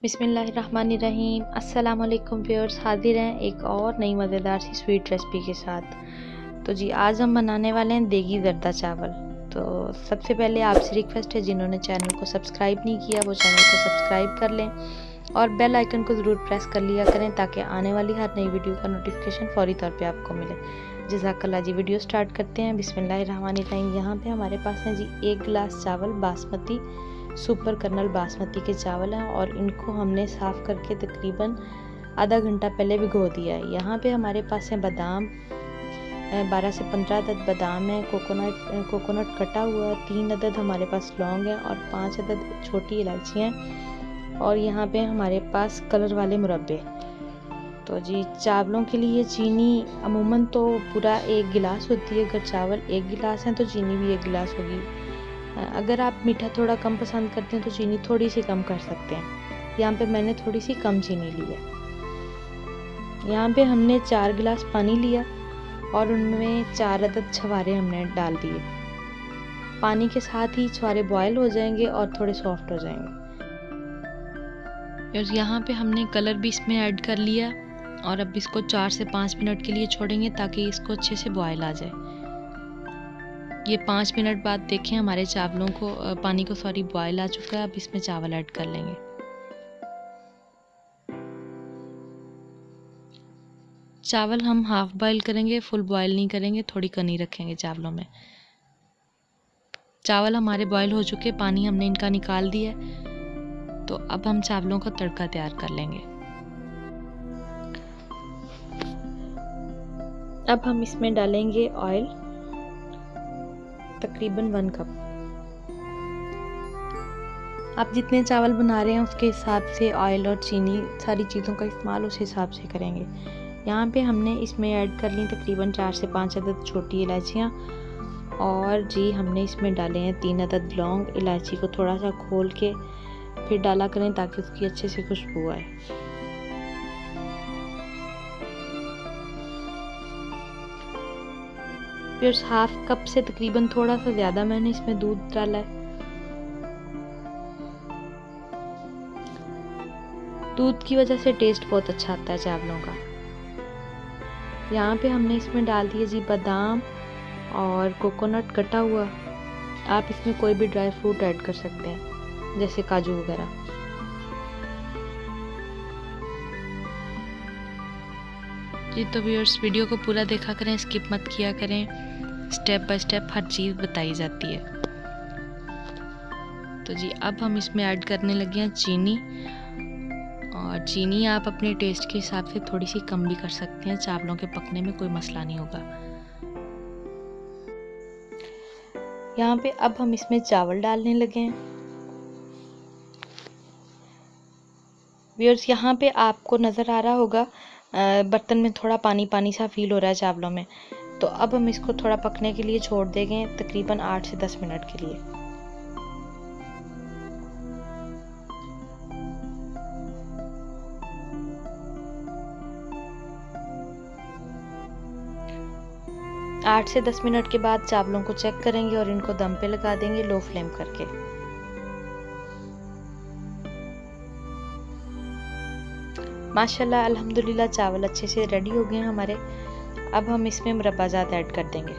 बिस्मिल्लाहिर्रहमानिर्रहीम। अस्सलाम वालेकुम व्यूअर्स, हाजिर हैं एक और नई मज़ेदार सी स्वीट रेसिपी के साथ। तो जी आज हम बनाने वाले हैं देगी ज़र्दा चावल। तो सबसे पहले आपसे रिक्वेस्ट है, जिन्होंने चैनल को सब्सक्राइब नहीं किया वो चैनल को सब्सक्राइब कर लें और बेल आइकन को ज़रूर प्रेस कर लिया करें ताकि आने वाली हर नई वीडियो का नोटिफिकेशन फ़ौरी तौर पे आपको मिले। जज़ाकल्लाह जी। वीडियो स्टार्ट करते हैं। बिस्मिल्लाहिर्रहमानिर्रहीम। यहाँ पे हमारे पास है जी 1 गिलास चावल बासमती सुपर कर्नल बासमती के चावल हैं और इनको हमने साफ़ करके तकरीबन आधा घंटा पहले भिगो दिया है। यहाँ पे हमारे पास है बादाम, 12 से 15 अदद बादाम है, कोकोनट कटा हुआ, 3 अदद हमारे पास लौंग है और 5 अदद छोटी इलायचियाँ हैं और यहाँ पे हमारे पास कलर वाले मुरब्बे। तो जी चावलों के लिए चीनी अमूमन तो पूरा 1 गिलास होती है। अगर चावल 1 गिलास हैं तो चीनी भी 1 गिलास होगी। अगर आप मीठा थोड़ा कम पसंद करते हैं तो चीनी थोड़ी सी कम कर सकते हैं। यहाँ पे मैंने थोड़ी सी कम चीनी ली है। यहाँ पे हमने 4 गिलास पानी लिया और उनमें 4 अदद छवारे हमने डाल दिए। पानी के साथ ही छवारे बॉयल हो जाएंगे और थोड़े सॉफ्ट हो जाएंगे। और यहाँ पे हमने कलर भी इसमें ऐड कर लिया और अब इसको 4 से 5 मिनट के लिए छोड़ेंगे ताकि इसको अच्छे से बॉयल आ जाए। ये 5 मिनट बाद देखें हमारे चावलों को पानी को बॉयल आ चुका है। अब इसमें चावल ऐड कर लेंगे। चावल हम हाफ बॉयल करेंगे, फुल बॉयल नहीं करेंगे, थोड़ी कनी रखेंगे चावलों में। चावल हमारे बॉयल हो चुके, पानी हमने इनका निकाल दिया। तो अब हम चावलों का तड़का तैयार कर लेंगे। अब हम इसमें डालेंगे ऑयल, तकरीबन 1 कप। आप जितने चावल बना रहे हैं उसके हिसाब से ऑयल और चीनी सारी चीज़ों का इस्तेमाल उस हिसाब से करेंगे। यहाँ पे हमने इसमें ऐड कर ली तकरीबन 4 से 5 अदद छोटी इलायचियाँ और जी हमने इसमें डाले हैं 3 अदद लौंग। इलायची को थोड़ा सा खोल के फिर डाला करें ताकि उसकी अच्छे से खुशबू आए। फिर हाफ कप से तकरीबन थोड़ा सा ज़्यादा मैंने इसमें दूध डाला है। दूध की वजह से टेस्ट बहुत अच्छा आता है चावलों का। यहाँ पे हमने इसमें डाल दिए जी बादाम और कोकोनट कटा हुआ। आप इसमें कोई भी ड्राई फ्रूट ऐड कर सकते हैं जैसे काजू वगैरह। जी तो व्यूअर्स वीडियो को पूरा देखा करें, स्किप मत किया करें। स्टेप बाय स्टेप हर चीज़ बताई जाती है। तो जी अब हम इसमें ऐड करने लगे हैं चीनी। और चीनी आप अपने टेस्ट के हिसाब से थोड़ी सी कम भी कर सकते हैं। चावलों के पकने में कोई मसला नहीं होगा। यहाँ पे अब हम इसमें चावल डालने लगे हैं। व्यूअर्स यहाँ पे आपको नज़र आ रहा होगा बर्तन में थोड़ा पानी पानी सा फील हो रहा है चावलों में। तो अब हम इसको थोड़ा पकने के लिए छोड़ देंगे तकरीबन 8 से 10 मिनट के लिए। आठ से 10 मिनट के बाद चावलों को चेक करेंगे और इनको दम पे लगा देंगे लो फ्लेम करके। माशाल्लाह अल्हम्दुलिल्लाह चावल अच्छे से रेडी हो गए हैं हमारे। अब हम इसमें मुरब्बा जात ऐड कर देंगे।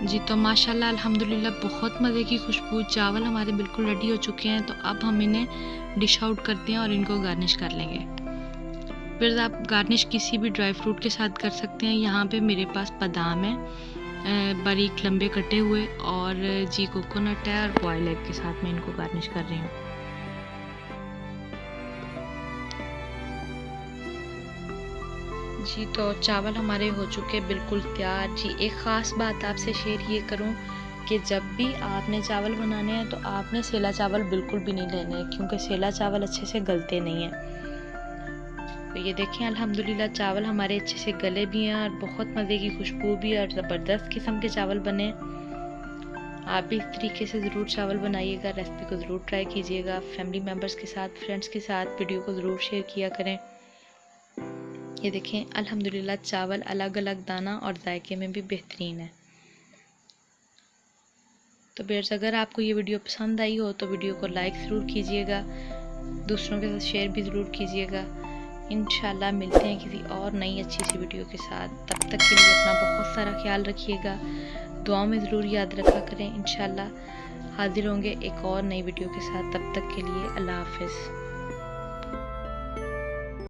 जी तो माशाल्लाह अल्हम्दुलिल्लाह बहुत मज़े की खुशबू। चावल हमारे बिल्कुल रेडी हो चुके हैं। तो अब हम इन्हें डिश आउट करते हैं और इनको गार्निश कर लेंगे। फिर आप गार्निश किसी भी ड्राई फ्रूट के साथ कर सकते हैं। यहाँ पे मेरे पास बादाम है बारीक लंबे कटे हुए और जी कोकोनट है और बॉयल एग के साथ मैं इनको गार्निश कर रही हूँ। जी तो चावल हमारे हो चुके बिल्कुल तैयार। जी एक ख़ास बात आपसे शेयर ये करूँ कि जब भी आपने चावल बनाने हैं तो आपने सेला चावल बिल्कुल भी नहीं लेने हैं, क्योंकि सेला चावल अच्छे से गलते नहीं हैं। तो ये देखें अल्हम्दुलिल्लाह चावल हमारे अच्छे से गले भी हैं और बहुत मज़े की खुशबू भी और ज़बरदस्त किस्म के चावल बने। आप भी इस तरीके से ज़रूर चावल बनाइएगा, रेसिपी को ज़रूर ट्राई कीजिएगा। फैमिली मेम्बर्स के साथ, फ्रेंड्स के साथ वीडियो को ज़रूर शेयर किया करें। ये देखें अल्हम्दुलिल्लाह चावल अलग अलग दाना और जायके में भी बेहतरीन है। तो व्यूअर्स, अगर आपको ये वीडियो पसंद आई हो तो वीडियो को लाइक ज़रूर कीजिएगा, दूसरों के साथ शेयर भी ज़रूर कीजिएगा। इंशाल्लाह मिलते हैं किसी और नई अच्छी सी वीडियो के साथ। तब तक के लिए अपना बहुत सारा ख्याल रखिएगा, दुआ में ज़रूर याद रखा करें। इंशाल्लाह हाजिर होंगे एक और नई वीडियो के साथ। तब तक के लिए अल्लाह हाफ़िज़।